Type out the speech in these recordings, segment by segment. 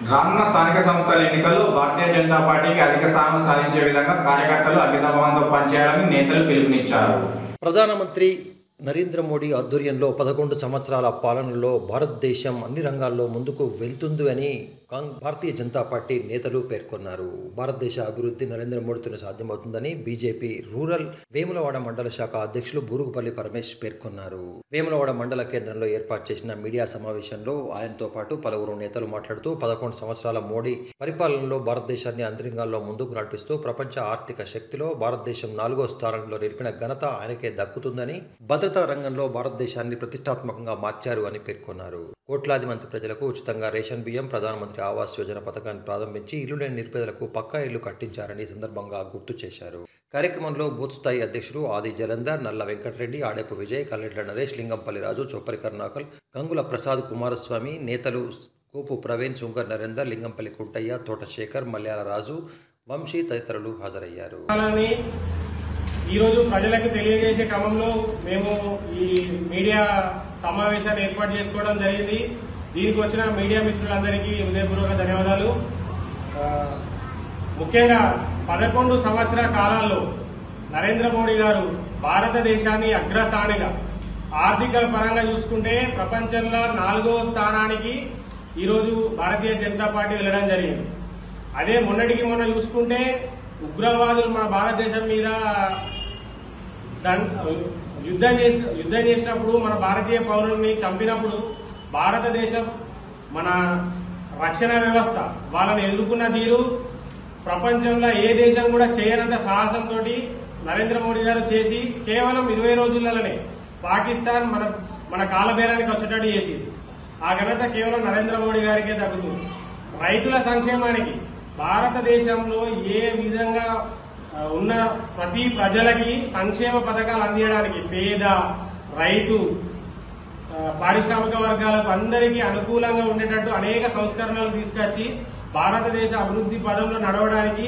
రానున్న స్థానిక సంస్థల ఎన్నికల్లో భారతీయ జనతా పార్టీకి అధిక స్థానం సాధించే విధంగా కార్యకర్తలు అంకితభావంతో పనిచేయాలని నేతలు పిలుపునిచ్చారు. ప్రధానమంత్రి నరేంద్ర మోడీ ఆధ్వర్యంలో 11 సంవత్సరాల పాలనలో భారతదేశం అన్ని రంగాల్లో ముందుకు వెళ్తుంది అని భారతీయ జనతా పార్టీ నేతలు పేర్కొన్నారు. భారతదేశ అభివృద్ధి నరేంద్ర మోడీతోనే సాధ్యమవుతుందని బీజేపీ రూరల్ వేములవాడ మండల శాఖ అధ్యక్షులు బూరుగుపల్లి పరమేష్ పేర్కొన్నారు. వేములవాడ మండల కేంద్రంలో ఏర్పాటు చేసిన మీడియా సమావేశంలో ఆయనతో పాటు పలువురు నేతలు మాట్లాడుతూ 11 సంవత్సరాల మోడీ పరిపాలనలో భారతదేశాన్ని అన్ని రంగాల్లో ముందుకు నడిపిస్తూ ప్రపంచ ఆర్థిక శక్తిలో భారతదేశం 4వ స్థానంలో నిలిపిన ఘనత ఆయనకే దక్కుతుందని, భద్రతా రంగంలో భారతదేశాన్ని ప్రతిష్టాత్మకంగా మార్చారు అని పేర్కొన్నారు. కోట్లాది మంది ప్రజలకు ఉచితంగా రేషన్ బియ్యం, ప్రధానమంత్రి ఆవాస్ యోజన పథకాన్ని ప్రారంభించి ఇల్లు లేని నిరుపేదలకు పక్కా ఇల్లు కట్టించారని సందర్భంగా గుర్తు చేశారు. కార్యక్రమంలో బూత్ స్థాయి అధ్యక్షులు ఆది జలంధర్, నల్ల వెంకటరెడ్డి, ఆడేపు విజయ్, కల్లెట్ల నరేష్, లింగంపల్లి రాజు, చొప్పరి కరుణాకల్, గంగుల ప్రసాద్, కుమారస్వామి, నేతలు కోపు ప్రవీణ్, సుంకర్ నరేందర్, లింగంపల్లి కుంటయ్య, తోట శేఖర్, మల్యాల రాజు, వంశీ తదితరులు హాజరయ్యారు. ఈరోజు ప్రజలకు తెలియజేసే క్రమంలో మేము ఈ మీడియా సమావేశాన్ని ఏర్పాటు చేసుకోవడం జరిగింది. దీనికి వచ్చిన మీడియా మిత్రులందరికీ హృదయపూర్వక ధన్యవాదాలు. ముఖ్యంగా 11 సంవత్సర కాలాల్లో నరేంద్ర మోడీ గారు భారతదేశాన్ని అగ్రస్థానిగా ఆర్థిక పరంగా చూసుకుంటే ప్రపంచంలో 4వ స్థానానికి ఈరోజు భారతీయ జనతా పార్టీ వెళ్లడం జరిగింది. అదే మొన్నటికి మొన్న చూసుకుంటే ఉగ్రవాదులు మన భారతదేశం మీద యుద్ధం చేసినప్పుడు, మన భారతీయ పౌరుల్ని చంపినప్పుడు భారతదేశం మన రక్షణ వ్యవస్థ వాళ్ళని ఎదుర్కొన్న తీరు ప్రపంచంలో ఏ దేశం కూడా చేయనంత సాహసంతో నరేంద్ర మోడీ గారు చేసి కేవలం 20 రోజులలోనే పాకిస్తాన్ మన కాలబేరానికి వచ్చేటట్టు చేసింది. ఆ ఘనత కేవలం నరేంద్ర మోడీ గారికే దక్కుతుంది. రైతుల సంక్షేమానికి భారతదేశంలో ఏ విధంగా ఉన్న ప్రతి ప్రజలకి సంక్షేమ పథకాలు అందించడానికి పేద, రైతు, పారిశ్రామిక వర్గాలకు అందరికీ అనుకూలంగా ఉండేటట్టు అనేక సంస్కరణలు తీసుకొచ్చి భారతదేశ అభివృద్ధి పదంలో నడవడానికి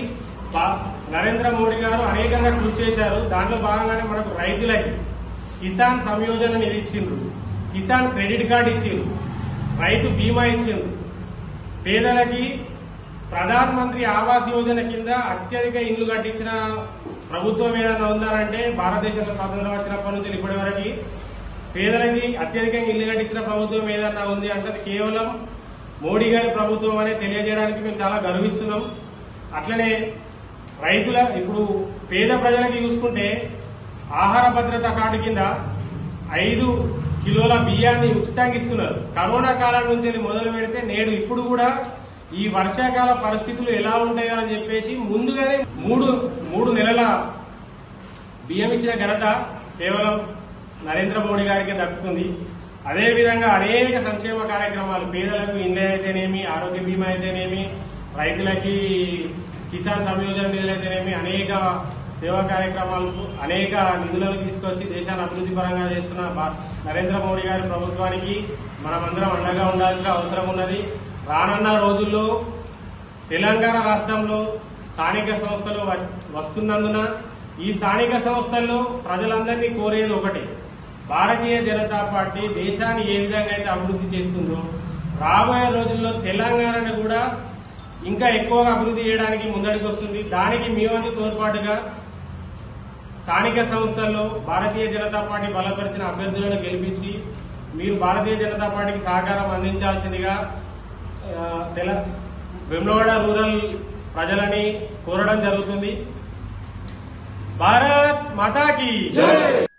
నరేంద్ర మోడీ గారు అనేకంగా కృషి చేశారు. దాంట్లో భాగంగానే మనకు రైతులకి కిసాన్ సంయోజన నిధి ఇచ్చిండ్రు, కిసాన్ క్రెడిట్ కార్డు ఇచ్చిండ్రు, రైతు బీమా ఇచ్చిండ్రు, పేదలకి ప్రధాన్ మంత్రి ఆవాస్ యోజన కింద అత్యధిక ఇండ్లు కట్టించిన ప్రభుత్వం ఏదైనా ఉందానంటే భారతదేశంలో స్వాతంత్రం వచ్చినప్పటి నుంచి ఇప్పటి వరకు పేదలకి అత్యధికంగా ఇల్లు కట్టించిన ప్రభుత్వం ఏదన్నా ఉంది అంటే కేవలం మోడీ గారి ప్రభుత్వం అనే తెలియజేయడానికి మేము చాలా గర్విస్తున్నాం. అట్లనే రైతుల ఇప్పుడు పేద ప్రజలకి చూసుకుంటే ఆహార భద్రత కార్డు కింద 5 కిలోల బియ్యాన్ని ఉచితంగా ఇస్తున్నారు. కరోనా కాలం నుంచి మొదలు పెడితే నేడు ఇప్పుడు కూడా ఈ వర్షాకాల పరిస్థితులు ఎలా ఉంటాయో అని చెప్పేసి ముందుగానే మూడు నెలల బియ్యం ఇచ్చిన ఘనత కేవలం నరేంద్ర మోడీ గారికి దక్కుతుంది. అదేవిధంగా అనేక సంక్షేమ కార్యక్రమాలు పేదలకు ఇండ్లు అయితేనేమి, ఆరోగ్య బీమా అయితేనేమి, రైతులకి కిసాన్ సంయోజన నిధులు అయితేనేమి అనేక సేవా కార్యక్రమాలకు అనేక నిధులను తీసుకొచ్చి దేశాన్ని అభివృద్ధి పరంగా చేస్తున్న నరేంద్ర మోడీ గారి ప్రభుత్వానికి మనమందరం అండగా ఉండాల్సిన అవసరం ఉన్నది. రానున్న రోజుల్లో తెలంగాణ రాష్ట్రంలో స్థానిక సంస్థలు వస్తున్నందున ఈ స్థానిక సంస్థల్లో ప్రజలందరినీ కోరేది ఒకటి, భారతీయ జనతా పార్టీ దేశాన్ని ఏ విధంగా అయితే అభివృద్ధి చేస్తుందో రాబోయే రోజుల్లో తెలంగాణను కూడా ఇంకా ఎక్కువగా అభివృద్ధి చేయడానికి ముందడికి వస్తుంది. దానికి మీ వంతు తోడ్పాటుగా స్థానిక సంస్థల్లో భారతీయ జనతా పార్టీ బలపరిచిన అభ్యర్థులను గెలిపించి మీరు భారతీయ జనతా పార్టీకి సహకారం అందించాల్సిందిగా వేములవాడ రూరల్ ప్రజలని కోరడం జరుగుతుంది. భారత్ మాతాకి జై.